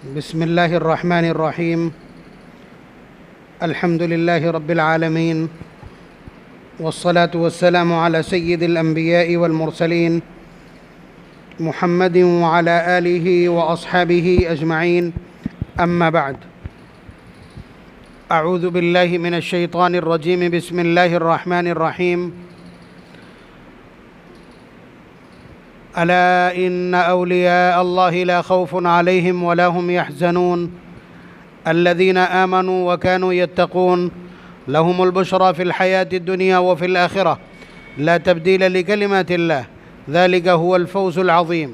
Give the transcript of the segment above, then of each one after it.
बिस्मिल्लाहिर्रहमानिर्रहीम। अल्हम्दुलिल्लाहि रब्बिल आलमीन वस्सलातु वस्सलामु अला सय्यिदिल अंबिया'i वल मुरसलीन मुहम्मदिन व अला आलिहि व अस्हाबिहि अजमईन, अम्मा बाद। अऊज़ु बिल्लाहि मिनश शैतानिर रजीम। बिस्मिल्लाहिर्रहमानिर्रहीम। अला इन्न औलिया अल्लाहि ला खौफुन अलैहिम वला हुम यहज़नून अल्लज़ीना आमनू व कानू यत्तक़ून लहुमुल बुशरा फ़िल हयातिद दुनिया व फ़िल आखिरह ला तब्दील लिकलिमातिल्लाह ज़ालिका हुवल फ़ौज़ुल अज़ीम।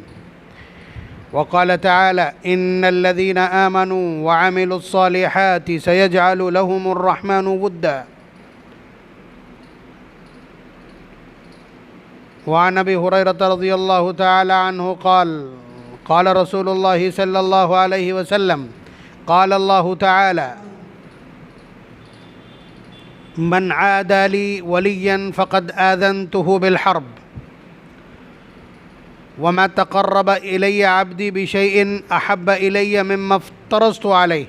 वक़ाल तआला इन्नल्लज़ीना आमनू व अमिलुस्सालिहाति सयजअलु लहुमुर रहमानु वुद्दा। वअन अबी हुरैरह रज़ियल्लाहु तआला अन्हु क़ाल क़ाल रसूलुल्लाहि सल्लल्लाहु अलैहि वसल्लम क़ाल अल्लाहु तआला मन आदा ली वलिय्यन फ़क़द आज़नतुहु बिल हर्ब वमा तक़र्रब इलय्य अब्दी बिशैइन अहब्ब इलय्य मिम्मा फ़्तरज़्तु अलैहि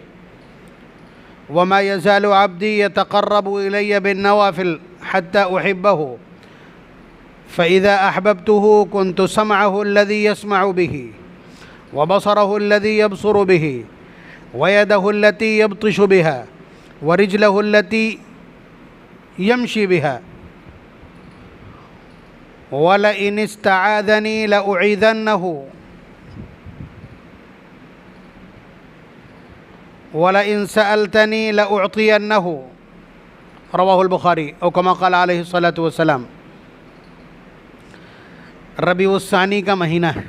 वमा यज़ालु अब्दी यतक़र्रबु इलय्य बिन्नवाफ़िल हत्ता उहिब्बहु फ़इज़ा अहबब्तुहु कुन्तु समअहु अल्लज़ी यस्मअु बिही व बसरहु अल्लज़ी यबसुरु बिही व यदहु अल्लती यबतिशु बिहा व रिजलहु अल्लती यमशी बिहा वलइन इस्तआज़नी लउईज़न्नहु वलइन सअलतनी लउअतियन्नहु। रवाहुल बुखारी औ कमा क़ाल अलैहि सल्लतु वस्सलाम। रबीउस्सानी का महीना है।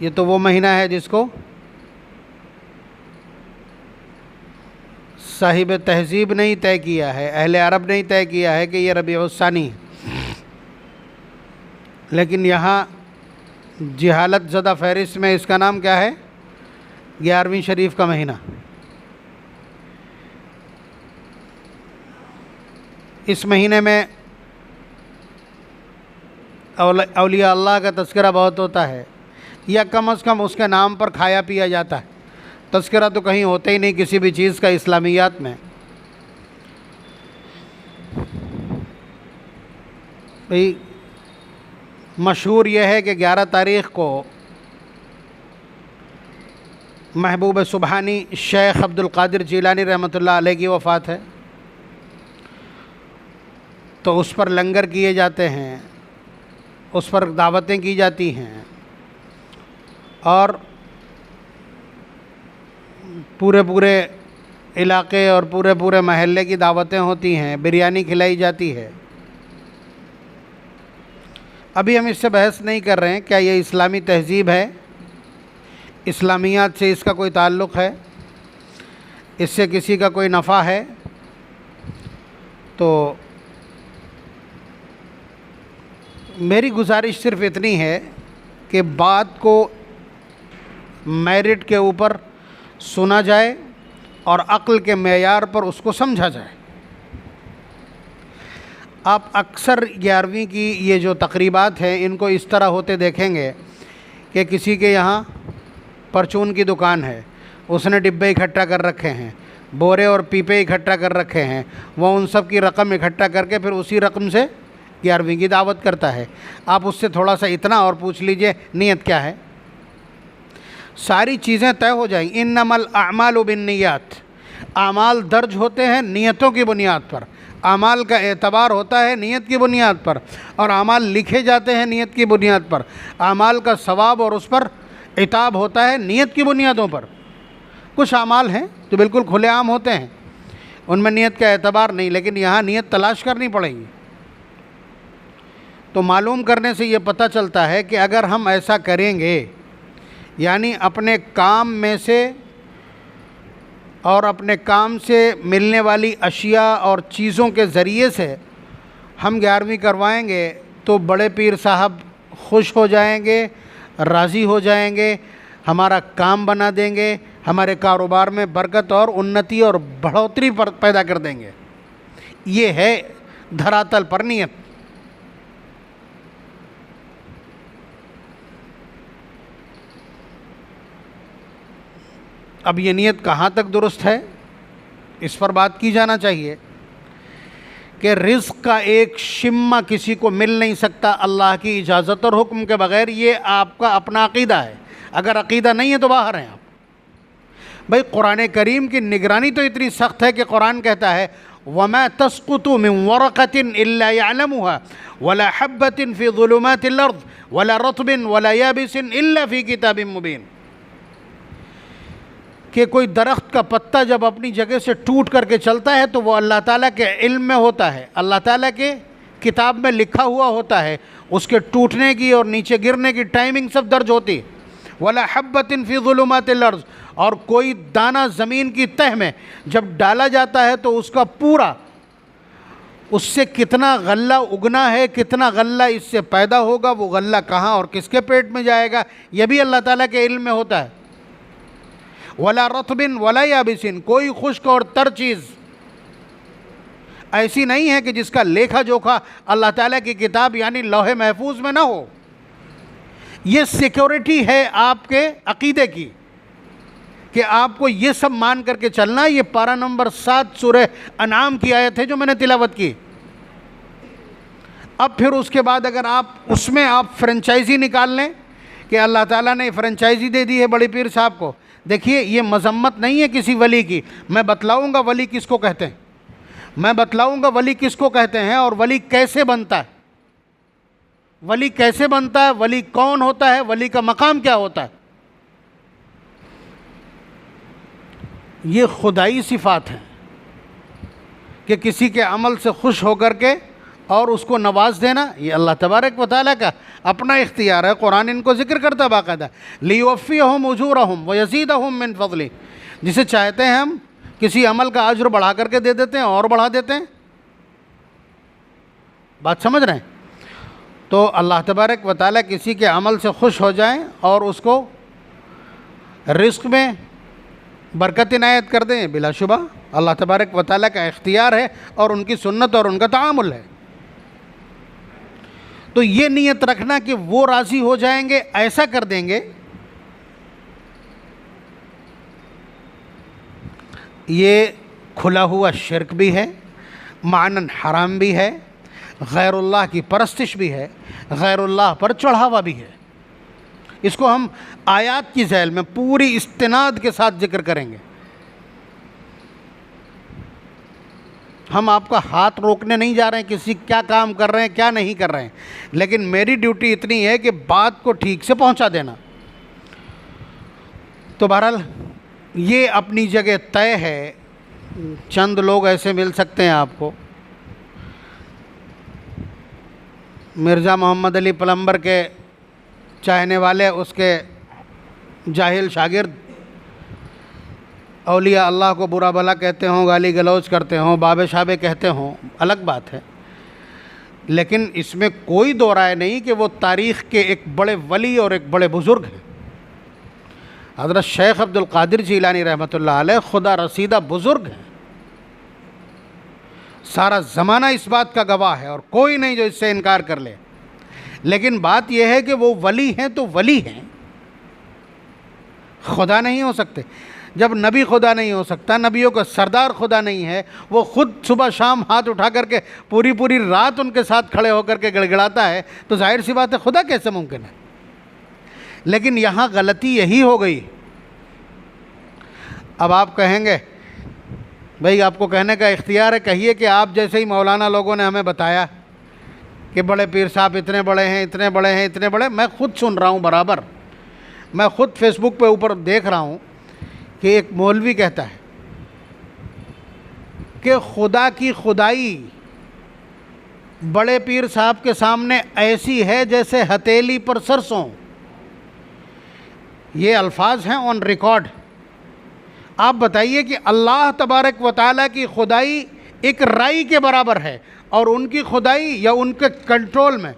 ये तो वो महीना है जिसको साहिब तहज़ीब नहीं तय किया है, अहले अरब नहीं तय किया है कि ये रबीउस्सानी है, लेकिन यहाँ जिहालत ज़दा फ़हरिस्त में इसका नाम क्या है? 11वीं शरीफ का महीना। इस महीने में औलिया अल्लाह का तज़किरा बहुत होता है, या कम अज़ कम उसके नाम पर खाया पिया जाता है। तज़किरा तो कहीं होता ही नहीं किसी भी चीज़ का इस्लामियात में। भाई मशहूर यह है कि 11 तारीख़ को महबूब सुबहानी शेख अब्दुल क़ादिर जिलानी रहमतुल्लाह अलैह की वफ़ात है, तो उस पर लंगर किए जाते हैं, उस पर दावतें की जाती हैं और पूरे इलाक़े और पूरे महल्ले की दावतें होती हैं, बिरयानी खिलाई जाती है। अभी हम इससे बहस नहीं कर रहे हैं क्या ये इस्लामी तहज़ीब है, इस्लामियात से इसका कोई ताल्लुक़ है, इससे किसी का कोई नफ़ा है। तो मेरी गुजारिश सिर्फ़ इतनी है कि बात को मेरिट के ऊपर सुना जाए और अक्ल के मेयार पर उसको समझा जाए। आप अक्सर 11वीं की ये जो तक़रीबात हैं इनको इस तरह होते देखेंगे कि किसी के यहाँ परचून की दुकान है, उसने डिब्बे इकट्ठा कर रखे हैं, बोरे और पीपे इकट्ठा कर रखे हैं, वो उन सब की रकम इकट्ठा करके फिर उसी रकम से 11वीं की दावत करता है। आप उससे थोड़ा सा इतना और पूछ लीजिए नीयत क्या है, सारी चीज़ें तय हो जाएंगी। इन्नमल अमालु बिन्नियात, आमाल दर्ज होते हैं नियतों की बुनियाद पर, आमाल का एतबार होता है नियत की बुनियाद पर, और आमाल लिखे जाते हैं नियत की बुनियाद पर। आमाल का सवाब और उस पर इताब होता है नियत की बुनियादों पर। कुछ आमाल हैं जो बिल्कुल खुलेआम होते हैं, उनमें नियत का एतबार नहीं, लेकिन यहाँ नियत तलाश करनी पड़ेगी। तो मालूम करने से ये पता चलता है कि अगर हम ऐसा करेंगे, यानी अपने काम में से और अपने काम से मिलने वाली अशिया और चीज़ों के ज़रिए से हम 11वीं करवाएंगे, तो बड़े पीर साहब खुश हो जाएंगे, राज़ी हो जाएंगे, हमारा काम बना देंगे, हमारे कारोबार में बरकत और उन्नति और बढ़ोतरी पैदा कर देंगे। ये है धरातल पर नियत। अब ये नीयत कहाँ तक दुरुस्त है, इस पर बात की जाना चाहिए कि रिज़्क़ का एक शिम्मा किसी को मिल नहीं सकता अल्लाह की इजाज़त और हुक्म के बग़ैर। ये आपका अपना अक़ीदा है, अगर अक़ीदा नहीं है तो बाहर हैं आप। भाई कुरान करीम की निगरानी तो इतनी सख्त है कि कुरान कहता है वमा तस्कुतु मिन वरक़तिन इल्ला यअलमुहा वला हब्बतिन फ़ी ज़ुलुमातिल अर्ज़ वला रत्बिन वला याबिसिन इल्ला फ़ी किताबिन मुबीन, कि कोई दरख्त का पत्ता जब अपनी जगह से टूट करके चलता है तो वो अल्लाह ताला के इल्म में होता है, अल्लाह ताला के किताब में लिखा हुआ होता है, उसके टूटने की और नीचे गिरने की टाइमिंग सब दर्ज होती। वला हब्बतिन फ़ी ज़ुलुमातिल अर्ज़, और कोई दाना ज़मीन की तह में जब डाला जाता है तो उसका पूरा, उससे कितना गल्ला उगना है, कितना गल्ला इससे पैदा होगा, वो गल्ला कहाँ और किसके पेट में जाएगा, यह भी अल्लाह ताला के इल्म में होता है। वला रत्बिन वला याबिसिन, कोई खुश्क और तर चीज़ ऐसी नहीं है कि जिसका लेखा जोखा अल्लाह ताला की किताब यानी लौहे महफूज में ना हो। ये सिक्योरिटी है आपके अक़ीदे की कि आपको ये सब मान करके चलना। ये पारा नंबर 7 सूरह अनाम की आयत है जो मैंने तिलावत की। अब फिर उसके बाद अगर आप उसमें आप फ्रेंचाइजी निकाल लें कि अल्लाह ताला ने फ्रेंचाइजी दे दी है बड़ी पीर साहब को, देखिए ये मजम्मत नहीं है किसी वली की। मैं बतलाऊंगा वली किसको कहते हैं, मैं बतलाऊंगा वली किसको कहते हैं और वली कैसे बनता है, वली कैसे बनता है, वली कौन होता है, वली का मकाम क्या होता है। ये खुदाई सिफ़ात हैं कि किसी के अमल से खुश होकर के और उसको नवाज देना, ये अल्लाह तबारक व तआला का अपना इख्तियार है। कुरान इनको ज़िक्र करता है बाकायदा, लियुवफ़्फ़ियहुम उजूरहुम व यज़ीदहुम मिन फ़ज़लिही, जिसे चाहते हैं हम किसी अमल का अज्र बढ़ा करके दे देते हैं और बढ़ा देते हैं। बात समझ रहे हैं? तो अल्लाह तबारक व तआला किसी के अमल से खुश हो जाएं और उसको रिज़्क़ में बरकत इनायत कर दें, बिलाशुबा अल्लाह तबारक व तआला का इख्तियार है और उनकी सुन्नत और उनका तामुल है। तो ये नियत रखना कि वो राज़ी हो जाएंगे, ऐसा कर देंगे, ये खुला हुआ शिर्क भी है, मानन हराम भी है, गैरुल्लाह की परस्तिश भी है, गैरुल्लाह पर चढ़ावा भी है। इसको हम आयात की झैल में पूरी इस्तिनाद के साथ जिक्र करेंगे। हम आपका हाथ रोकने नहीं जा रहे हैं किसी क्या काम कर रहे हैं क्या नहीं कर रहे हैं, लेकिन मेरी ड्यूटी इतनी है कि बात को ठीक से पहुंचा देना। तो बहरहाल ये अपनी जगह तय है। चंद लोग ऐसे मिल सकते हैं आपको, मिर्ज़ा मोहम्मद अली पलम्बर के चाहने वाले, उसके जाहिल शागिर्द, औलिया अल्लाह को बुरा भला कहते हों, गाली गलौज करते हों, बाबे शाबे कहते हों, अलग बात है। लेकिन इसमें कोई दो राय नहीं कि वो तारीख़ के एक बड़े वली और एक बड़े बुज़ुर्ग हैं। हज़रत शेख अब्दुल क़ादिर जीलानी रहमतुल्लाह अलैह खुदा रसीदा बुज़ुर्ग हैं, सारा ज़माना इस बात का गवाह है और कोई नहीं जो इससे इनकार कर ले। लेकिन बात यह है कि वो वली हैं तो वली हैं, खुदा नहीं हो सकते। जब नबी खुदा नहीं हो सकता, नबियों का सरदार खुदा नहीं है, वो ख़ुद सुबह शाम हाथ उठा करके पूरी पूरी रात उनके साथ खड़े होकर के गिड़गिड़ाता है, तो जाहिर सी बात है खुदा कैसे मुमकिन है। लेकिन यहाँ गलती यही हो गई। अब आप कहेंगे भाई आपको कहने का इख्तियार है, कहिए कि आप जैसे ही मौलाना लोगों ने हमें बताया कि बड़े पीर साहब इतने बड़े हैं, इतने बड़े हैं, इतने बड़े, मैं ख़ुद सुन रहा हूँ बराबर, मैं ख़ुद फेसबुक पे ऊपर देख रहा हूँ कि एक मौलवी कहता है कि खुदा की खुदाई बड़े पीर साहब के सामने ऐसी है जैसे हथेली पर सरसों। ये अल्फाज हैं ऑन रिकॉर्ड। आप बताइए कि अल्लाह तबारक व तआला की खुदाई एक राई के बराबर है और उनकी खुदाई या उनके कंट्रोल में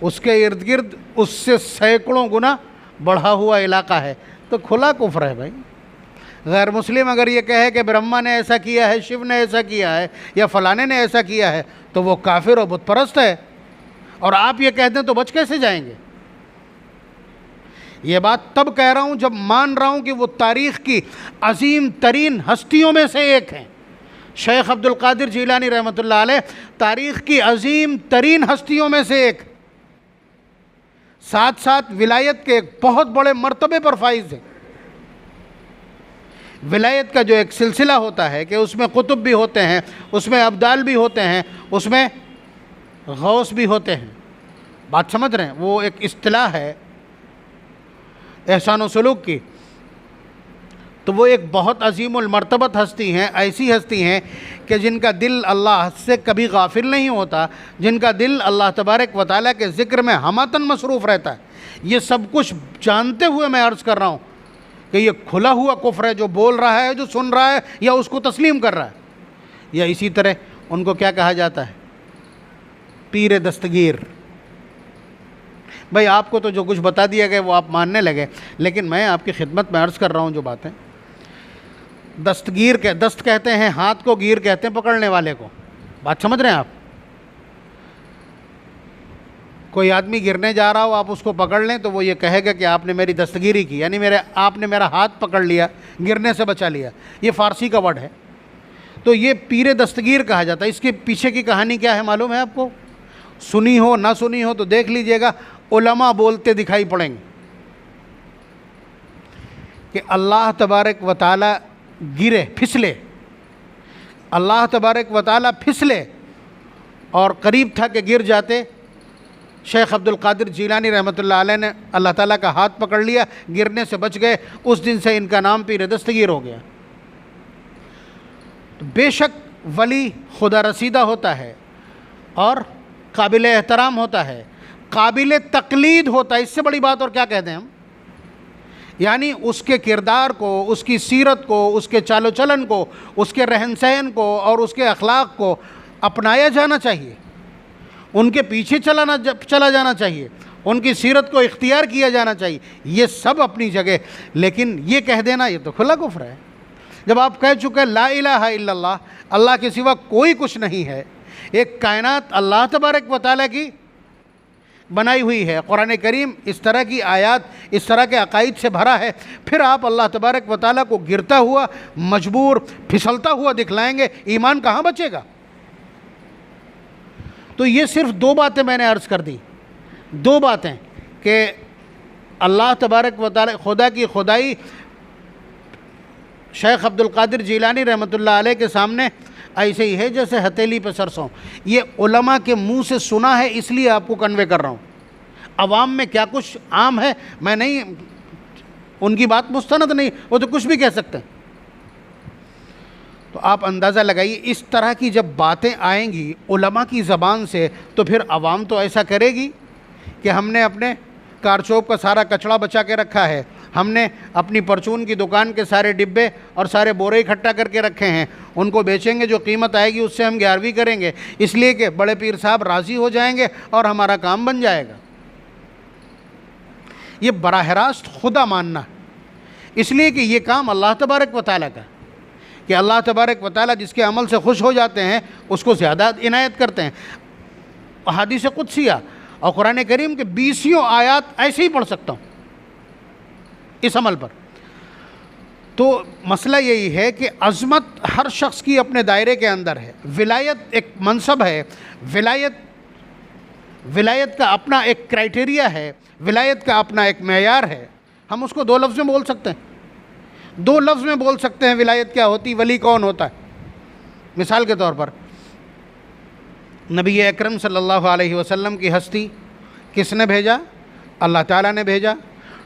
उसके इर्द गिर्द उससे सैकड़ों गुना बढ़ा हुआ इलाका है, तो खुला कुफ्र है भाई। गैर मुस्लिम अगर ये कहे कि ब्रह्मा ने ऐसा किया है, शिव ने ऐसा किया है या फलाने ने ऐसा किया है, तो वो काफिर और बुत परस्त है। और आप ये कहते हैं तो बच कैसे जाएंगे? ये बात तब कह रहा हूँ जब मान रहा हूँ कि वो तारीख़ की अजीम तरीन हस्तियों में से एक हैं। शेख अब्दुल कादिर जीलानी रहमतुल्लाह अलैह तारीख़ की अजीम तरीन हस्तियों में से एक, साथ साथ विलायत के एक बहुत बड़े मर्तबे पर फाइज है। विलायत का जो एक सिलसिला होता है कि उसमें कुतुब भी होते हैं, उसमें अब्दाल भी होते हैं, उसमें गौस भी होते हैं। बात समझ रहे हैं? वो एक इस्तिलाह है एहसान व सलूक की। तो वो एक बहुत अजीमुल मर्तबत हस्ती हैं, ऐसी हस्ती हैं कि जिनका दिल अल्लाह से कभी गाफिल नहीं होता, जिनका दिल अल्लाह तबारक व तआला के ज़िक्र में हमातन मसरूफ़ रहता है। ये सब कुछ जानते हुए मैं अर्ज़ कर रहा हूँ कि ये खुला हुआ कुफ्र है, जो बोल रहा है, जो सुन रहा है या उसको तस्लीम कर रहा है। या इसी तरह उनको क्या कहा जाता है? पीर दस्तगीर। भाई आपको तो जो कुछ बता दिया गया वो आप मानने लगे, लेकिन मैं आपकी खिदमत में अर्ज़ कर रहा हूँ जो बातें। दस्तगीर के दस्त कहते हैं हाथ को, गिर कहते हैं पकड़ने वाले को। बात समझ रहे हैं आप? कोई आदमी गिरने जा रहा हो, आप उसको पकड़ लें तो वो ये कहेगा कि आपने मेरी दस्तगीरी की, यानी आपने मेरा हाथ पकड़ लिया, गिरने से बचा लिया। ये फ़ारसी का वर्ड है। तो ये पीर दस्तगीर कहा जाता है। इसके पीछे की कहानी क्या है मालूम है आपको? सुनी हो ना सुनी हो तो देख लीजिएगा, उलमा बोलते दिखाई पड़ेंगे कि अल्लाह तबारक व तआला गिरे, फिसले, अल्लाह तबारक व तआला फिसले और करीब था कि गिर जाते। शेख अब्दुल कादिर जीलानी रहमतुल्लाह अलैह ने अल्लाह ताला का हाथ पकड़ लिया, गिरने से बच गए। उस दिन से इनका नाम पीर दस्तगीर हो गया। तो बेशक वली खुदा रसीदा होता है और काबिल एहतराम होता है, काबिल तकलीद होता है। इससे बड़ी बात और क्या कहते हैं हम? यानी उसके किरदार को, उसकी सीरत को, उसके चालो चलन को, उसके रहन सहन को और उसके अखलाक को अपनाया जाना चाहिए, उनके पीछे चला जाना चाहिए, उनकी सीरत को इख्तियार किया जाना चाहिए। ये सब अपनी जगह, लेकिन ये कह देना ये तो खुला कुफ्र है। जब आप कह चुके ला इलाहा इल्लल्लाह, अल्लाह के सिवा कोई कुछ नहीं है, एक कायनात अल्लाह तबारक व तआला की बनाई हुई है, कुरान करीम इस तरह की आयात, इस तरह के अकायद से भरा है, फिर आप अल्लाह तबारक व तआला को गिरता हुआ, मजबूर, फिसलता हुआ दिखलाएंगे, ईमान कहाँ बचेगा? तो ये सिर्फ दो बातें मैंने अर्ज़ कर दी, दो बातें कि अल्लाह तबारक व तआला खुदा की खुदाई शेख अब्दुल कादिर जीलानी रहमतुल्लाह अलैह के सामने ऐसे ही है जैसे हथेली पे सरसों। ये उलमा के मुंह से सुना है, इसलिए आपको कन्वे कर रहा हूँ। अवाम में क्या कुछ आम है, मैं नहीं, उनकी बात मुस्तनद नहीं, वो तो कुछ भी कह सकते हैं। तो आप अंदाज़ा लगाइए, इस तरह की जब बातें आएंगी उलमा की ज़बान से, तो फिर अवाम तो ऐसा करेगी कि हमने अपने कारचौप का सारा कचड़ा बचा के रखा है, हमने अपनी परचून की दुकान के सारे डिब्बे और सारे बोरे इकट्ठा करके रखे हैं, उनको बेचेंगे, जो कीमत आएगी उससे हम 11वीं करेंगे, इसलिए कि बड़े पीर साहब राज़ी हो जाएंगे और हमारा काम बन जाएगा। ये बराह रास्त खुदा मानना, इसलिए कि ये काम अल्लाह तबारक व तआला का, कि अल्लाह तबारक व तआला जिसके अमल से खुश हो जाते हैं उसको ज़्यादा इनायत करते हैं। हदीस कुदसिया और कुरान करीम के 20 आयात ऐसे ही पढ़ सकता हूँ इस अमल पर। तो मसला यही है कि अज़मत हर शख्स की अपने दायरे के अंदर है। विलायत एक मनसब है, विलायत का अपना एक क्राइटेरिया है, विलायत का अपना एक मेयार है। हम उसको दो लफ्ज़ में बोल सकते हैं, दो लफ्ज़ में बोल सकते हैं विलायत क्या होती, वली कौन होता है। मिसाल के तौर पर नबी अकरम सल्लल्लाहु अलैहि वसल्लम की हस्ती किसने भेजा? अल्लाह ताला ने भेजा।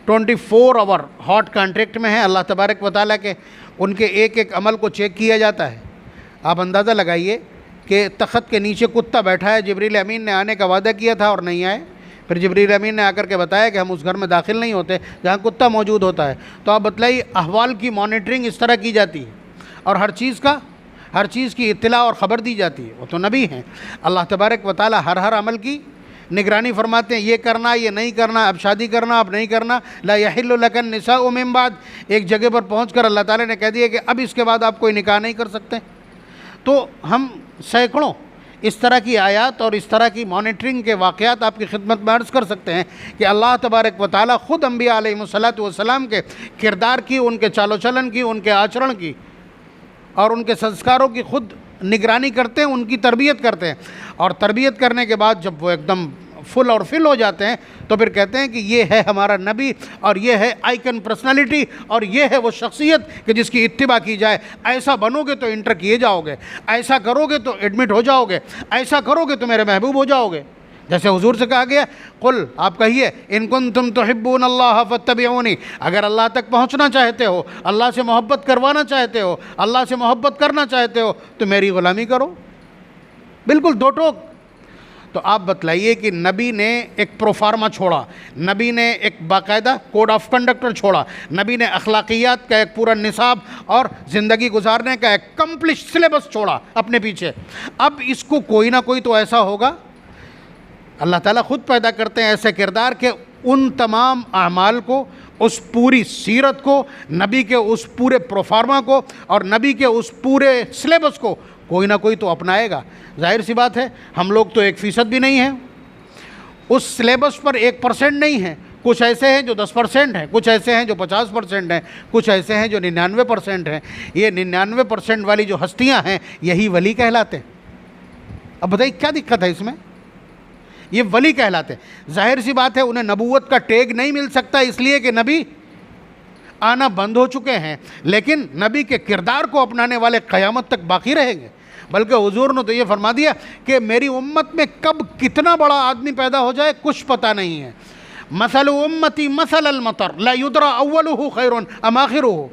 24 आवर हॉट कॉन्ट्रैक्ट में है अल्लाह तबारक व तआला के, उनके एक एक अमल को चेक किया जाता है। आप अंदाज़ा लगाइए कि तख़्त के नीचे कुत्ता बैठा है, जिब्रील अमीन ने आने का वादा किया था और नहीं आए, फिर जिब्रील अमीन ने आकर के बताया कि हम उस घर में दाखिल नहीं होते जहाँ कुत्ता मौजूद होता है। तो आप बतलाइए, अहवाल की मॉनिटरिंग इस तरह की जाती है और हर चीज़ की इत्तला और ख़बर दी जाती है। वो तो नबी हैं, अल्लाह तबारक व तआला हर अमल की निगरानी फरमाते हैं, ये करना, ये नहीं करना, अब शादी करना, अब नहीं करना। ला यहिल्लु लकन निसाउ मिन बाद, एक जगह पर पहुंचकर अल्लाह ताला ने कह दिया कि अब इसके बाद आप कोई निकाह नहीं कर सकते। तो हम सैकड़ों इस तरह की आयत और इस तरह की मॉनिटरिंग के वाक़यात आपकी खिदमत में अर्ज़ कर सकते हैं कि अल्लाह तबारक व तआला ख़ुद अम्बिया अलैहिस्सलातु वस्सलाम के किरदार की, उनके चालो चलन की, उनके आचरण की और उनके संस्कारों की खुद निगरानी करते हैं, उनकी तरबियत करते हैं। और तरबियत करने के बाद जब वो एकदम फुल और फिल हो जाते हैं तो फिर कहते हैं कि ये है हमारा नबी और ये है आइकन पर्सनालिटी और ये है वो शख्सियत कि जिसकी इत्तिबा की जाए। ऐसा बनोगे तो इंटर किए जाओगे, ऐसा करोगे तो एडमिट हो जाओगे, ऐसा करोगे तो मेरे महबूब हो जाओगे। जैसे हुजूर से कहा गया, कुल आप कहिए इन कुंतुम तुहिब्बून अल्लाह फत्तबिऊनी, अगर अल्लाह तक पहुँचना चाहते हो, अल्लाह से मोहब्बत करवाना चाहते हो, अल्लाह से मोहब्बत करना चाहते हो तो मेरी ग़ुलामी करो। बिल्कुल दो टोक। तो आप बतलाइए कि नबी ने एक प्रोफार्मा छोड़ा, नबी ने एक बाकायदा कोड ऑफ कंडक्टर छोड़ा, नबी ने अखलाकियात का एक पूरा निसाब और ज़िंदगी गुजारने का एक कंप्लीट सिलेबस छोड़ा अपने पीछे। अब इसको कोई ना कोई तो ऐसा होगा, अल्लाह ताला ख़ुद पैदा करते हैं ऐसे किरदार के उन तमाम अमाल को, उस पूरी सीरत को, नबी के उस पूरे प्रोफार्मा को और नबी के उस पूरे सिलेबस को कोई ना कोई तो अपनाएगा। जाहिर सी बात है, हम लोग तो 1% भी नहीं हैं, उस सिलेबस पर 1% नहीं है। कुछ ऐसे हैं जो 10% हैं, कुछ ऐसे हैं जो 50% हैं, कुछ ऐसे हैं जो 99% हैं। ये 99% वाली जो हस्तियां हैं यही वली कहलाते हैं। अब बताइए क्या दिक्कत है इसमें? ये वली कहलाते हैं। जाहिर सी बात है उन्हें नबूवत का टैग नहीं मिल सकता इसलिए कि नबी आना बंद हो चुके हैं, लेकिन नबी के किरदार को अपनाने वाले क़यामत तक बाकी रहेंगे। बल्कि हुजूर ने तो ये फरमा दिया कि मेरी उम्मत में कब कितना बड़ा आदमी पैदा हो जाए कुछ पता नहीं है। मसल उम्मती मसल अलमतर ला युदरा अव्वलुहु खैरुन अम आखिरुहु,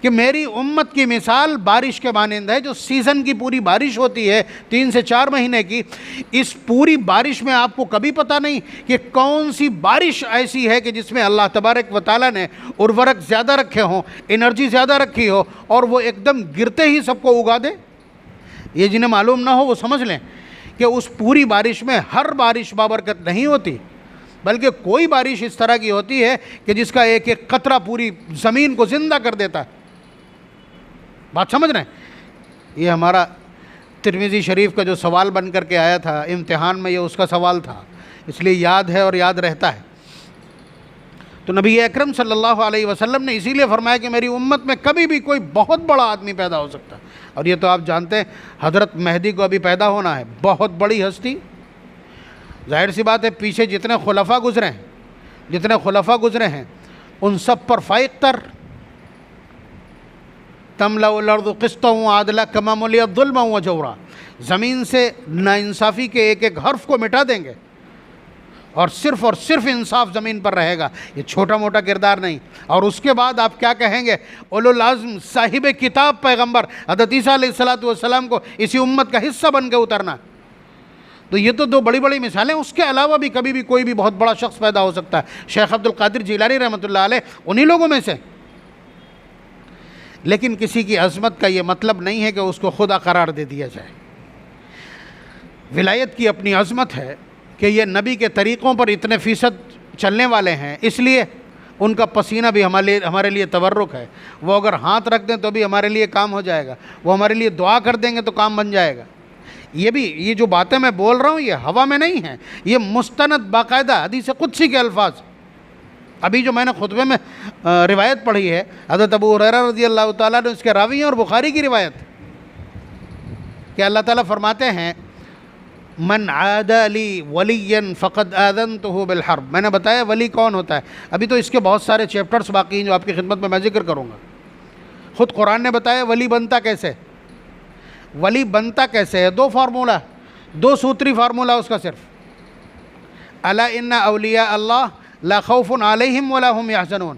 कि मेरी उम्मत की मिसाल बारिश के मानंद है। जो सीज़न की पूरी बारिश होती है 3 से 4 महीने की, इस पूरी बारिश में आपको कभी पता नहीं कि कौन सी बारिश ऐसी है कि जिसमें अल्लाह तबारक व तआला ने उर्वरक ज़्यादा रखे हों, एनर्जी ज़्यादा रखी हो और वो एकदम गिरते ही सबको उगा दे। ये जिन्हें मालूम ना हो वो समझ लें कि उस पूरी बारिश में हर बारिश बाबरकत नहीं होती, बल्कि कोई बारिश इस तरह की होती है कि जिसका एक एक कतरा पूरी ज़मीन को ज़िंदा कर देता है। बात समझ रहे हैं? ये हमारा तिरमिज़ी शरीफ का जो सवाल बन कर के आया था इम्तिहान में, ये उसका सवाल था, इसलिए याद है और याद रहता है। तो नबी अकरम सल्लल्लाहु अलैहि वसल्लम ने इसीलिए फरमाया कि मेरी उम्मत में कभी भी कोई बहुत बड़ा आदमी पैदा हो सकता है। और ये तो आप जानते हैं हज़रत मेहदी को अभी पैदा होना है, बहुत बड़ी हस्ती। जाहिर सी बात है पीछे जितने खुलफा गुज़रे हैं उन सब पर फ़ाइक़तर तमलउल अर्ज़ क़िस्तन व आदला कमा मुलियत ज़ुल्मन व जौरा, ज़मीन से नाइंसाफ़ी के एक एक हर्फ को मिटा देंगे और सिर्फ इंसाफ ज़मीन पर रहेगा। ये छोटा मोटा किरदार नहीं। और उसके बाद आप क्या कहेंगे, उलुल अज़्म साहिब किताब पैगम्बर हज़रत ईसा अलैहिस्सलातु वस्सलाम को इसी उम्मत का हिस्सा बन के उतरना। तो ये तो दो बड़ी बड़ी मिसालें। उसके अलावा भी कभी भी कोई भी बहुत बड़ा शख्स पैदा हो सकता है। शेख अब्दुल कादिर जिलानी रहमतुल्लाह अलैह उन्हीं लोगों में से। लेकिन किसी की अज़मत का ये मतलब नहीं है कि उसको खुदा करार दे दिया जाए। विलायत की अपनी अज़मत है कि ये नबी के तरीक़ों पर इतने फ़ीसद चलने वाले हैं, इसलिए उनका पसीना भी हमारे लिए तबर्रुक है। वो अगर हाथ रख दें तो भी हमारे लिए काम हो जाएगा, वो हमारे लिए दुआ कर देंगे तो काम बन जाएगा। ये जो बातें मैं बोल रहा हूँ ये हवा में नहीं है, ये मुस्तनद बाकायदा हदीस कुदसी के अल्फाज। अभी जो मैंने खुतबे में रिवायत पढ़ी है हज़रत अबू हुरैरा रज़ियल्लाहु ताला ने, उसके रावी हैं और बुखारी की रिवायत कि अल्लाह ताला फरमाते हैं मन आदा ली वलियन फ़क़द आज़नतुहु बिल हर्ब। मैंने बताया वली कौन होता है। अभी तो इसके बहुत सारे चैप्टर्स बाकी हैं जो आपकी खिदमत में मैं जिक्र करूँगा। ख़ुद कुरान ने बताया वली बनता कैसे, वली बनता कैसे है। 2 फार्मूला, 2 सूत्री फार्मूला उसका सिर्फ, अला इन्ना औलिया अल्लाह ला खौफुन अलैहिम वला हुम यहज़नून।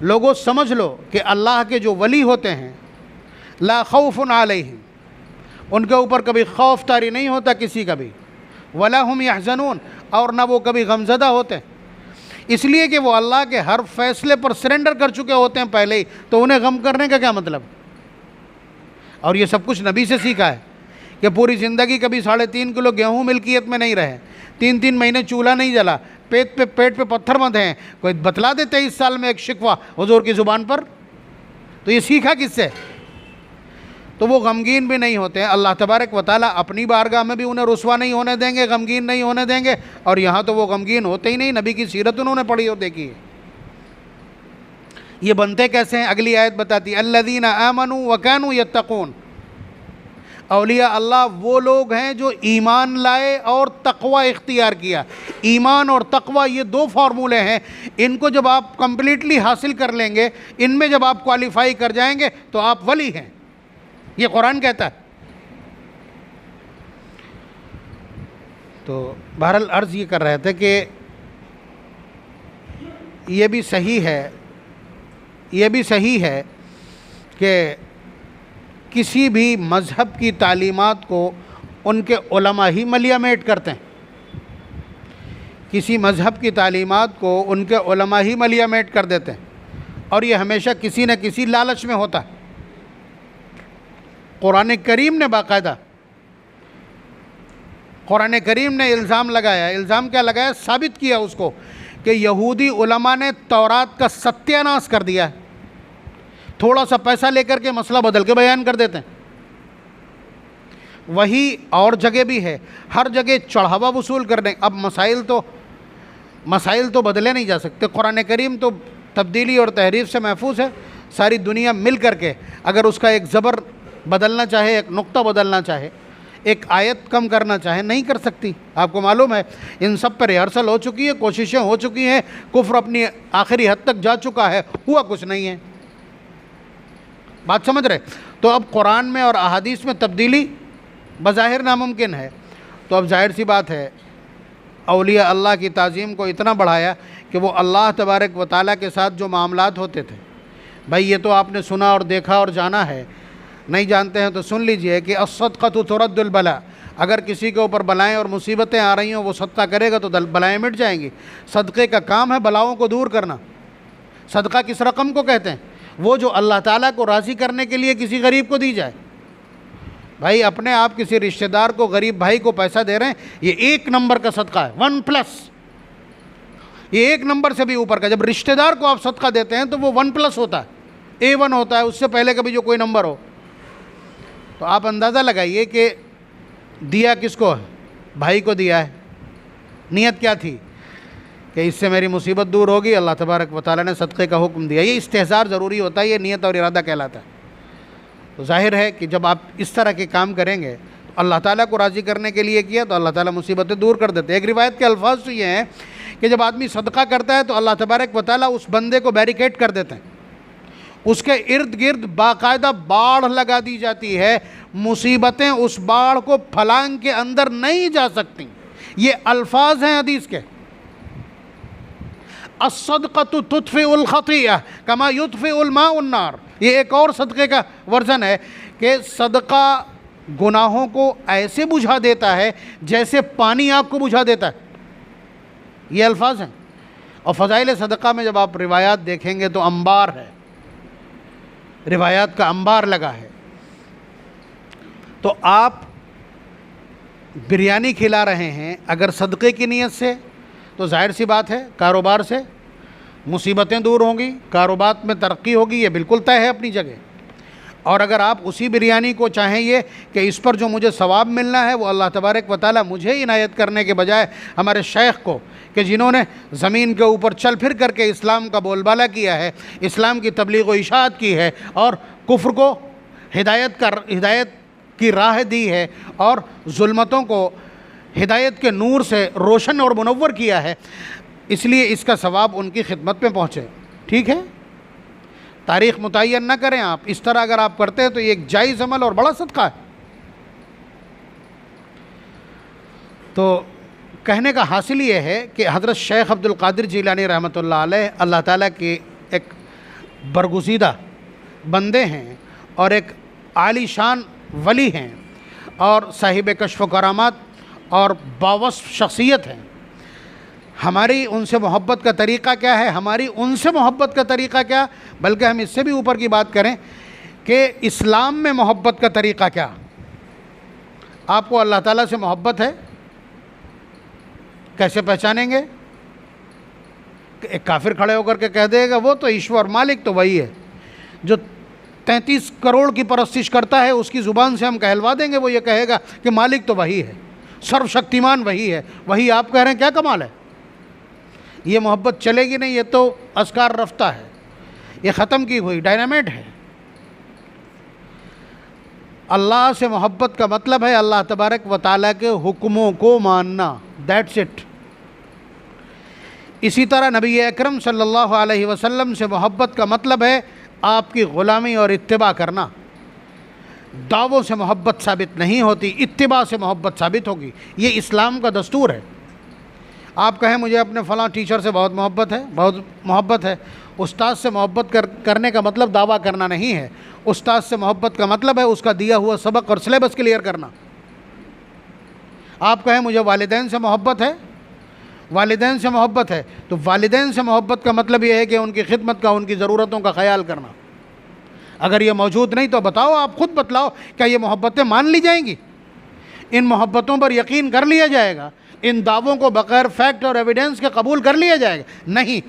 लोगों समझ लो कि अल्लाह के जो वली होते हैं ला खौफुन अलैहिम, उनके ऊपर कभी खौफ तारी नहीं होता किसी का भी, वला हुम यहज़नून, और ना वो कभी गमज़दा होते, इसलिए कि वो अल्लाह के हर फैसले पर सरेंडर कर चुके होते हैं पहले ही। तो उन्हें गम करने का क्या मतलब। और ये सब कुछ नबी से सीखा है कि पूरी ज़िंदगी कभी 3.5 किलो गेहूँ मिल्कियत में नहीं रहे, 3 महीने चूल्हा नहीं जला, पेट पे पत्थर मत हैं। कोई बतला दे 23 साल में एक शिकवा हुजूर की ज़ुबान पर, तो ये सीखा किससे। तो वो गमगीन भी नहीं होते हैं। अल्लाह तबारक व तआला अपनी बारगाह में भी उन्हें रुसवा नहीं होने देंगे, गमगीन नहीं होने देंगे, और यहाँ तो वो गमगीन होते ही नहीं। नबी की सीरत उन्होंने पढ़ी और देखी है। ये बनते कैसे हैं? अगली आयत बताती है, अल्लज़ीना आमनू व कानू यत्तकून। औलिया अल्लाह वो लोग हैं जो ईमान लाए और तक़वा इख्तियार किया। ईमान और तक़वा ये दो फार्मूले हैं, इनको जब आप कंप्लीटली हासिल कर लेंगे, इनमें जब आप क्वालिफाई कर जाएंगे तो आप वली हैं, ये कुरान कहता है। तो बहरहाल अर्ज़ ये कर रहे थे कि ये भी सही है कि किसी भी मज़हब की तालीमात को उनके उलमा ही मलियामेट करते हैं। किसी मज़हब की तालीमात को उनके उलमा ही मलियामेट कर देते हैं, और ये हमेशा किसी न किसी लालच में होता है। कुरान करीम ने बाकायदा, कुरान करीम ने इल्ज़ाम लगाया। इल्ज़ाम क्या लगाया? साबित किया उसको कि यहूदी उलमा ने तौरात का सत्यानाश कर दिया है। थोड़ा सा पैसा लेकर के मसला बदल के बयान कर देते हैं। वही और जगह भी है, हर जगह चढ़ावा वसूल करने। अब मसाइल तो बदले नहीं जा सकते। कुरान करीम तो तब्दीली और तहरीफ से महफूज है। सारी दुनिया मिल करके अगर उसका एक ज़बर बदलना चाहे, एक नुक्ता बदलना चाहे, एक आयत कम करना चाहे, नहीं कर सकती। आपको मालूम है इन सब पर रिहर्सल हो चुकी है, कोशिशें हो चुकी हैं, कुफ्र अपनी आखिरी हद तक जा चुका है, हुआ कुछ नहीं है। बात समझ रहे? तो अब कुरान में और अहादीस में तब्दीली बज़ाहिर नामुमकिन है। तो अब जाहिर सी बात है, औलिया अल्लाह की ताज़ीम को इतना बढ़ाया कि वो अल्लाह तबारक व तआला के साथ जो मामलात होते थे, भाई ये तो आपने सुना और देखा और जाना है। नहीं जानते हैं तो सुन लीजिए कि अस्सदक़तु तुरद्दुल बला। अगर किसी के ऊपर बलाएँ और मुसीबतें आ रही हों, वो सदका करेगा तो बलाएँ मिट जाएंगी। सदक़े का काम है बलाओं को दूर करना। सदका किस रकम को कहते हैं? वो जो अल्लाह ताला को राज़ी करने के लिए किसी गरीब को दी जाए। भाई अपने आप किसी रिश्तेदार को, गरीब भाई को पैसा दे रहे हैं, ये 1 नंबर का सदका है, 1+। ये 1 नंबर से भी ऊपर का। जब रिश्तेदार को आप सदका देते हैं तो वो 1+ होता है, A1 होता है, उससे पहले कभी जो कोई नंबर हो। तो आप अंदाज़ा लगाइए कि दिया किसको है? भाई को दिया है। नीयत क्या थी कि इससे मेरी मुसीबत दूर होगी, अल्लाह तबारक व तआला ने सदक़े का हुक्म दिया। ये इस्तेहज़ार ज़रूरी होता है, ये नीयत और इरादा कहलाता है। तो ज़ाहिर है कि जब आप इस तरह के काम करेंगे तो अल्लाह ताला को राज़ी करने के लिए किया, तो अल्लाह ताला मुसीबतें दूर कर देते हैं। एक रिवायत के अल्फाज तो ये हैं कि जब आदमी सदका करता है तो अल्लाह तबारक व तआला उस बंदे को बैरिकेड कर देते हैं, उसके इर्द गिर्द बाकायदा बाढ़ लगा दी जाती है। मुसीबतें उस बाढ़ को फलांग के अंदर नहीं जा सकती। ये अल्फाज हैं हदीस के। अस्सदक़तु तुत्फ़िउल ख़तीअह कमा युत्फ़िउल माउन नार। ये एक और सदक़े का वर्जन है कि सदका गुनाहों को ऐसे बुझा देता है जैसे पानी आग को बुझा देता है। ये अल्फाज हैं। और फ़ज़ाइल सदका में जब आप रिवायात देखेंगे तो अंबार है, रिवायात का अंबार लगा है। तो आप बिरयानी खिला रहे हैं अगर सदक़े की नीयत से, तो जाहिर सी बात है कारोबार से मुसीबतें दूर होंगी, कारोबार में तरक्की होगी, ये बिल्कुल तय है अपनी जगह। और अगर आप उसी बिरयानी को चाहें ये कि इस पर जो मुझे सवाब मिलना है वो अल्लाह तबारक व तआला मुझे इनायत करने के बजाय हमारे शेख को, कि जिन्होंने ज़मीन के ऊपर चल फिर करके इस्लाम का बोलबाला किया है, इस्लाम की तबलीग व इशाअत की है और कुफ्र को हिदायत की राह दी है और जुल्मतों को हिदायत के नूर से रोशन और मुनव्वर किया है, इसलिए इसका सवाब उनकी खिदमत में पहुँचे। ठीक है, तारीख़ मुतय्यन न करें आप। इस तरह अगर आप करते हैं तो ये एक जायज़ अमल और बड़ा सदका है। तो कहने का हासिल ये है कि हज़रत शेख अब्दुल क़ादिर जिलानी रहमतुल्लाह अलैह अल्लाह ताला के एक बरगुज़ीदा बंदे हैं और एक आलीशान वली हैं और साहिब कश्फ़ व करामात और बावस्फ़ शख्सियत हैं। हमारी उनसे मोहब्बत का तरीक़ा क्या है? हमारी उनसे मोहब्बत का तरीक़ा क्या, बल्कि हम इससे भी ऊपर की बात करें कि इस्लाम में मोहब्बत का तरीक़ा क्या। आपको अल्लाह ताला से मोहब्बत है, कैसे पहचानेंगे? एक काफिर खड़े होकर के कह देगा वो तो ईश्वर मालिक तो वही है जो 33 करोड़ की परस्तिश करता है, उसकी ज़ुबान से हम कहलवा देंगे, वो ये कहेगा कि मालिक तो वही है, सर्वशक्तिमान वही है, वही आप कह रहे हैं, क्या कमाल है। ये मोहब्बत चलेगी नहीं, ये तो अस्कार रफ्ता है, ये ख़त्म की हुई डायनामाइट है। अल्लाह से मोहब्बत का मतलब है अल्लाह तबारक व तआला के हुक्मों को मानना, दैट्स इट। इसी तरह नबी अकरम सल्लल्लाहु अलैहि वसल्लम से मोहब्बत का मतलब है आपकी ग़ुलामी और इत्तिबा करना। दावों से मोहब्बत साबित नहीं होती, इत्तिबा से मोहब्बत साबित होगी। ये इस्लाम का दस्तूर है। आप कहें मुझे अपने फ़लाँ टीचर से बहुत मोहब्बत है, उस्ताद से मोहब्बत करने का मतलब दावा करना नहीं है। उस्ताद से मोहब्बत का मतलब है उसका दिया हुआ सबक और सिलेबस क्लियर करना। आप कहें मुझे वालिदैन से मोहब्बत है, वालिदैन से मोहब्बत है, तो वालिदैन से मोहब्बत का मतलब यह है कि उनकी खिदमत का, उनकी ज़रूरतों का ख्याल करना। अगर ये मौजूद नहीं तो बताओ, आप खुद बतलाओ, क्या ये मोहब्बतें मान ली जाएंगी? इन मोहब्बतों पर यकीन कर लिया जाएगा? इन दावों को बग़ैर फैक्ट और एविडेंस के कबूल कर लिया जाएगा? नहीं।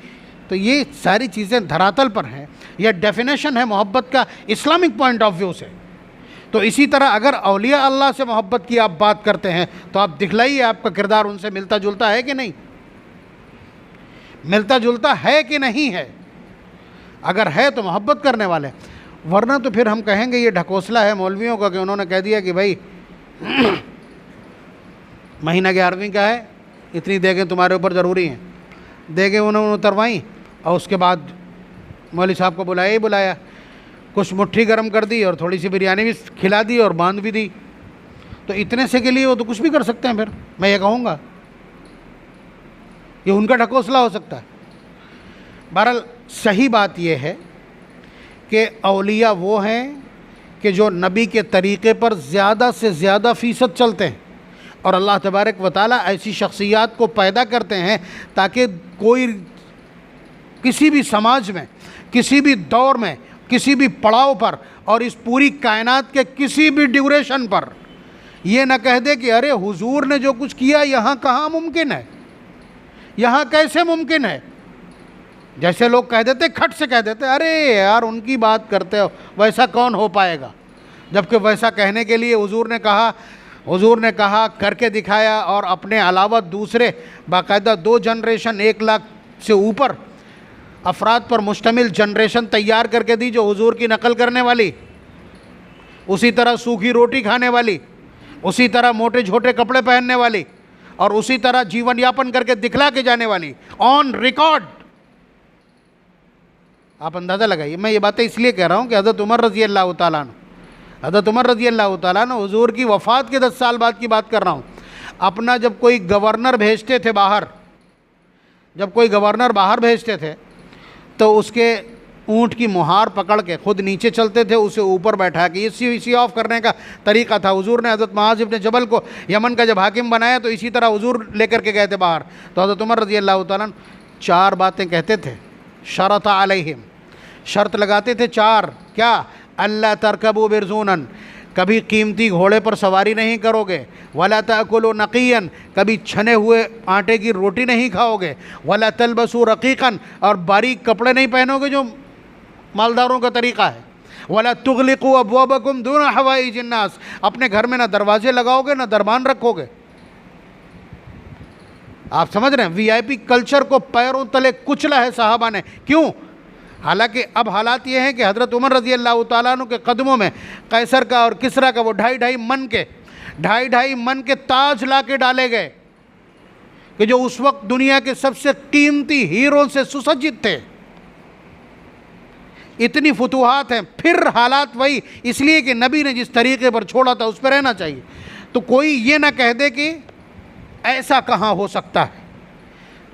तो ये सारी चीज़ें धरातल पर हैं। यह डेफिनेशन है मोहब्बत का इस्लामिक पॉइंट ऑफ व्यू से। तो इसी तरह अगर औलिया अल्लाह से मोहब्बत की आप बात करते हैं तो आप दिखलाइए आपका किरदार उनसे मिलता जुलता है कि नहीं, मिलता जुलता है कि नहीं है। अगर है तो मोहब्बत करने वाले, वरना तो फिर हम कहेंगे ये ढकोसला है मौलवियों का कि उन्होंने कह दिया कि भाई महीना 11वीं का है, इतनी देगें तुम्हारे ऊपर ज़रूरी हैं। देगें उन्होंने उतरवाई और उसके बाद मौलवी साहब को बुलाया ही बुलाया, कुछ मुट्ठी गर्म कर दी और थोड़ी सी बिरयानी भी खिला दी और बांध भी दी। तो इतने से के लिए वो तो कुछ भी कर सकते हैं। फिर मैं ये कहूँगा ये उनका ढकोसला हो सकता है। बहरहाल सही बात यह है कि औलिया वो हैं कि जो नबी के तरीक़े पर ज़्यादा से ज़्यादा फ़ीसद चलते हैं, और अल्लाह तबारक व तआला ऐसी शख्सियात को पैदा करते हैं ताकि कोई किसी भी समाज में, किसी भी दौर में, किसी भी पड़ाव पर और इस पूरी कायनात के किसी भी ड्यूरेशन पर ये ना कह दे कि अरे हुजूर ने जो कुछ किया यहाँ कहाँ मुमकिन है, यहाँ कैसे मुमकिन है। जैसे लोग कह देते, खट से कह देते, अरे यार उनकी बात करते हो, वैसा कौन हो पाएगा। जबकि वैसा कहने के लिए हुजूर ने कहा, करके दिखाया, और अपने अलावा दूसरे बाकायदा 2 जनरेशन 1 लाख से ऊपर अफराद पर मुश्तमिल जनरेशन तैयार करके दी जो हुजूर की नकल करने वाली, उसी तरह सूखी रोटी खाने वाली, उसी तरह मोटे छोटे कपड़े पहनने वाली, और उसी तरह जीवन यापन करके दिखला के जाने वाली, ऑन रिकॉर्ड। आप अंदाज़ा लगाइए। मैं ये बातें इसलिए कह रहा हूँ कि हज़रत उमर रज़ी अल्लाह तआला अन्हु हुजूर की वफ़ात के 10 साल बाद की बात कर रहा हूँ। अपना जब कोई गवर्नर भेजते थे बाहर, जब कोई गवर्नर बाहर भेजते थे तो उसके ऊँट की मुहार पकड़ के खुद नीचे चलते थे, उसे ऊपर बैठा के। इसी ऑफ करने का तरीक़ा था। हुजूर ने हज़रत मुआज़ इब्न जबल को यमन का जब हाकिम बनाया तो इसी तरह हुजूर लेकर के गए थे बाहर। तो हज़रत उमर रज़ी अल्लाह तआला अन्हु 4 बातें कहते थे, शरत अलैहिम, शर्त लगाते थे 4। क्या? अल्ला तरकबू बिरजूनन, कभी कीमती घोड़े पर सवारी नहीं करोगे, वला ताकुलू नक़ीयन, कभी छने हुए आटे की रोटी नहीं खाओगे, वला तलबसू रक़ीक़न, और बारीक कपड़े नहीं पहनोगे जो मालदारों का तरीक़ा है, वला तुग़लिक़ू अबवाबकुम दून हवाइजिन नास, अपने घर में ना दरवाजे लगाओगे ना दरबान रखोगे। आप समझ रहे हैं? वीआईपी कल्चर को पैरों तले कुचला है साहबा ने। क्यों? हालांकि अब हालात ये हैं कि हज़रत उमर रज़ी अल्लाह तआला अन्हु के कदमों में कैसर का और किसरा का वो 2.5 मन के ताज ला के डाले गए कि जो उस वक्त दुनिया के सबसे कीमती हीरों से सुसज्जित थे। इतनी फतूहात हैं। फिर हालात वही, इसलिए कि नबी ने जिस तरीके पर छोड़ा था उस पर रहना चाहिए। तो कोई ये ना कह दे कि ऐसा कहाँ हो सकता है।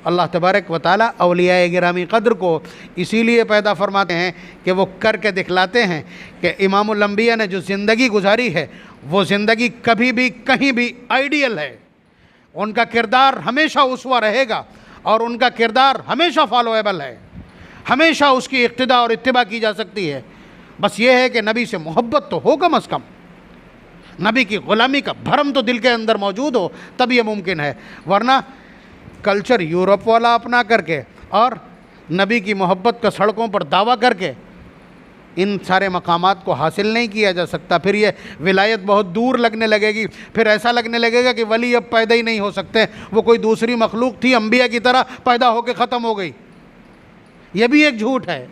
अल्लाह तबारक व तआला औलिया गिरामी क़द्र को इसीलिए पैदा फरमाते हैं कि वो करके दिखलाते हैं कि इमामुल अंबिया ने जो ज़िंदगी गुजारी है वो ज़िंदगी कभी भी कहीं भी आइडियल है। उनका किरदार हमेशा उसवा रहेगा और उनका किरदार हमेशा फॉलोएबल है, हमेशा उसकी इक्तिदा और इत्तिबा की जा सकती है। बस ये है कि नबी से मोहब्बत तो हो कम अज़ कम, नबी की ग़ुलामी का भरम तो दिल के अंदर मौजूद हो, तब ये मुमकिन है। वरना कल्चर यूरोप वाला अपना करके और नबी की मोहब्बत का सड़कों पर दावा करके इन सारे मकामात को हासिल नहीं किया जा सकता। फिर ये विलायत बहुत दूर लगने लगेगी, फिर ऐसा लगने लगेगा कि वली अब पैदा ही नहीं हो सकते, वो कोई दूसरी मखलूक थी, अंबिया की तरह पैदा होकर ख़त्म हो गई। ये भी एक झूठ है,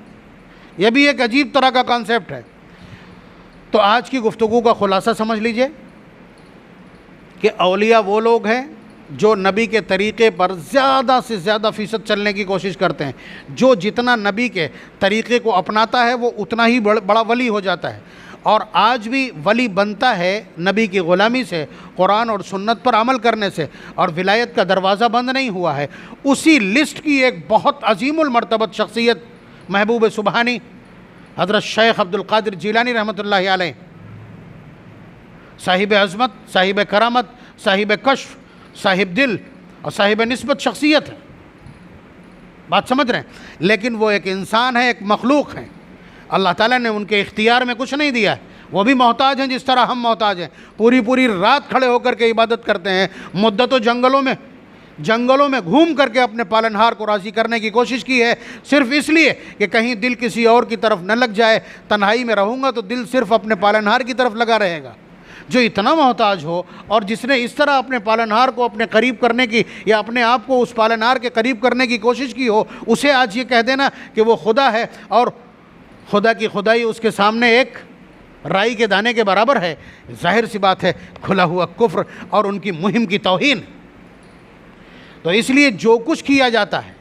यह भी एक अजीब तरह का कॉन्सेप्ट है। तो आज की गुफ्तगू का खुलासा समझ लीजिए कि औलिया वो लोग हैं जो नबी के तरीक़े पर ज़्यादा से ज़्यादा फ़ीसद चलने की कोशिश करते हैं। जो जितना नबी के तरीक़े को अपनाता है वो उतना ही बड़ा वली हो जाता है। और आज भी वली बनता है नबी की ग़ुलामी से, कुरान और सुन्नत पर अमल करने से, और विलायत का दरवाज़ा बंद नहीं हुआ है। उसी लिस्ट की एक बहुत अजीमुल मर्तबत शख्सियत महबूब सुबहानी हज़रत शेख अब्दुल क़ादिर जीलानी रहमतुल्लाहि अलैह, साहिब अज़मत, साहिब करामत, साहिब कश्फ, साहिब दिल और साहिब निस्बत शख्सियत है। बात समझ रहे हैं? लेकिन वो एक इंसान है, एक मखलूक है। अल्लाह ताला ने उनके इख्तियार में कुछ नहीं दिया है। वो भी मोहताज हैं जिस तरह हम मोहताज हैं। पूरी पूरी रात खड़े होकर के इबादत करते हैं, मुद्दतों जंगलों में घूम करके अपने पालनहार को राज़ी करने की कोशिश की है, सिर्फ़ इसलिए कि कहीं दिल किसी और की तरफ न लग जाए। तन्हाई में रहूँगा तो दिल सिर्फ़ अपने पालनहार की तरफ लगा रहेगा। जो इतना मोहताज हो और जिसने इस तरह अपने पालनहार को अपने करीब करने की या अपने आप को उस पालनहार के करीब करने की कोशिश की हो, उसे आज ये कह देना कि वो खुदा है और खुदा की खुदाई उसके सामने एक राई के दाने के बराबर है, जाहिर सी बात है खुला हुआ कुफ्र और उनकी मुहिम की तौहीन। तो इसलिए जो कुछ किया जाता है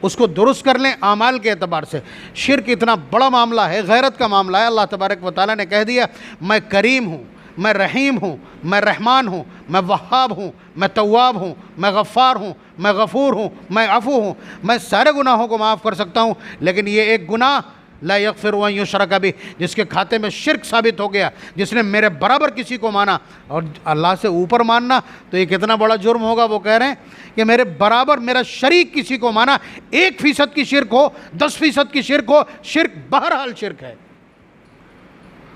उसको दुरुस्त कर लें आमाल के एतबार से। शिर्क इतना बड़ा मामला है, गैरत का मामला है। अल्लाह तबारक व तआला ने कह दिया, मैं करीम हूँ, मैं रहीम हूँ, मैं रहमान हूँ, मैं वहाब हूँ, मैं तव्वाब हूँ, मैं गफ़ार हूँ, मैं गफ़ूर हूँ, मैं अफ़ू हूँ। मैं सारे गुनाहों को माफ़ कर सकता हूँ, लेकिन ये एक गुनाह ला यग़फ़िरु अन युशरक बिही, जिसके खाते में शिर्क साबित हो गया, जिसने मेरे बराबर किसी को माना। और अल्लाह से ऊपर मानना तो ये कितना बड़ा जुर्म होगा। वो कह रहे हैं कि मेरे बराबर मेरा शरीक किसी को माना, 1% की शिर्क हो, 10% की शिर्क हो, शिर्क बहरहाल शिर्क है।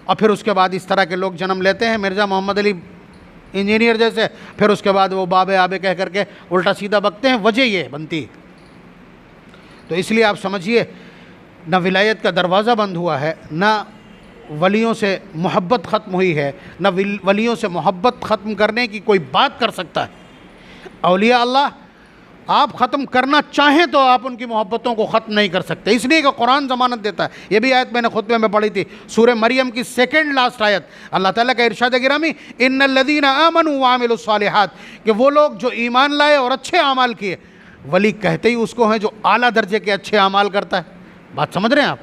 और फिर उसके बाद इस तरह के लोग जन्म लेते हैं, मिर्ज़ा मोहम्मद अली इंजीनियर जैसे, फिर उसके बाद वो बाबे आबे कह करके उल्टा सीधा बकते हैं। वजह ये बनती। तो इसलिए आप समझिए, न विलायत का दरवाज़ा बंद हुआ है, न वलियों से मोहब्बत ख़त्म हुई है, न वलियों से मोहब्बत ख़त्म करने की कोई बात कर सकता है। औलिया अल्लाह आप ख़त्म करना चाहें तो आप उनकी मोहब्बतों को ख़त्म नहीं कर सकते, इसलिए कि कुरान ज़मानत देता है। ये भी आयत मैंने खुतबे में पढ़ी थी, सूरह मरियम की सेकंड लास्ट आयत। अल्लाह ताला का इरशाद गिरामी, इन्नल्लज़ीना आमनू व आमिलुस्सालिहात, कि वो लोग जो ईमान लाए और अच्छे अमाल किए। वली कहते ही उसको हैं जो आला दर्जे के अच्छे अमाल करता है। बात समझ रहे हैं आप?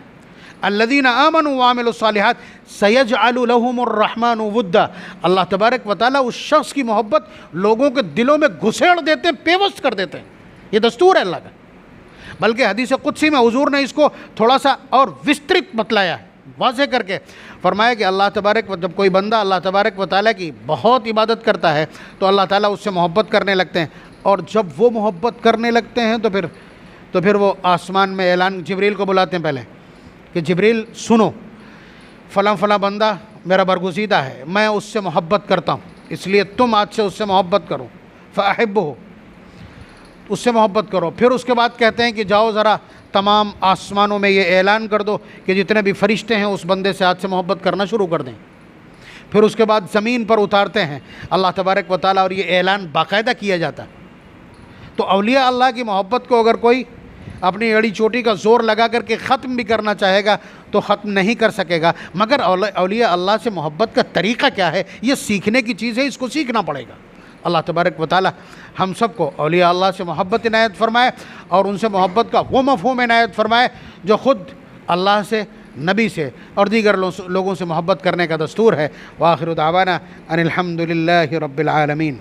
अल्लज़ीना आमनू व आमिलुस्सालिहात सयजअलु लहुमुर रहमानु वुद्दा। अल्लाह तबारक व तआला उस शख्स की मोहब्बत लोगों के दिलों में घुसेड़ देते हैं, पेवस्त कर देते हैं। ये दस्तूर है अल्लाह का। बल्कि हदीस कुदसी में हुजूर ने इसको थोड़ा सा और विस्तृत बतलाया है, वाज़ेह करके फरमाया कि अल्लाह तबारक, जब कोई बंदा अल्लाह तबारक व तआला की बहुत इबादत करता है तो अल्लाह ताला उससे मोहब्बत करने लगते हैं। और जब वो मोहब्बत करने लगते हैं तो फिर वो आसमान में ऐलान, जिब्रील को बुलाते हैं पहले कि जिब्रील सुनो, फ़लाँ फ़लाँ बंदा मेरा बरगुज़ीदा है, मैं उससे मोहब्बत करता हूँ, इसलिए तुम आज से उससे मोहब्बत करो, फ़अहिब्बुहु, उससे मोहब्बत करो। फिर उसके बाद कहते हैं कि जाओ ज़रा तमाम आसमानों में ये ऐलान कर दो कि जितने भी फरिश्ते हैं उस बंदे से आज से मोहब्बत करना शुरू कर दें। फिर उसके बाद ज़मीन पर उतारते हैं अल्लाह तबारक व तआला, और ये ऐलान बाकायदा किया जाता है। तो औलिया अल्लाह की मोहब्बत को अगर कोई अपनी अड़ी चोटी का ज़ोर लगा करके ख़त्म भी करना चाहेगा तो ख़त्म नहीं कर सकेगा। मगर औलिया अल्लाह से मोहब्बत का तरीक़ा क्या है, ये सीखने की चीज़ है, इसको सीखना पड़ेगा। अल्लाह तबारक व तआला हम सबको औलिया अल्लाह से मोहब्बत इनायत फ़रमाए और उनसे मोहब्बत का वो मफ़हूम इनायत फ़रमाए जो ख़ुद अल्लाह से, नबी से और दीगर लोगों से मोहब्बत करने का दस्तूर है। व आखिरु दावाना अनिल हम्दुलिल्लाहि रब्बिल आलमीन।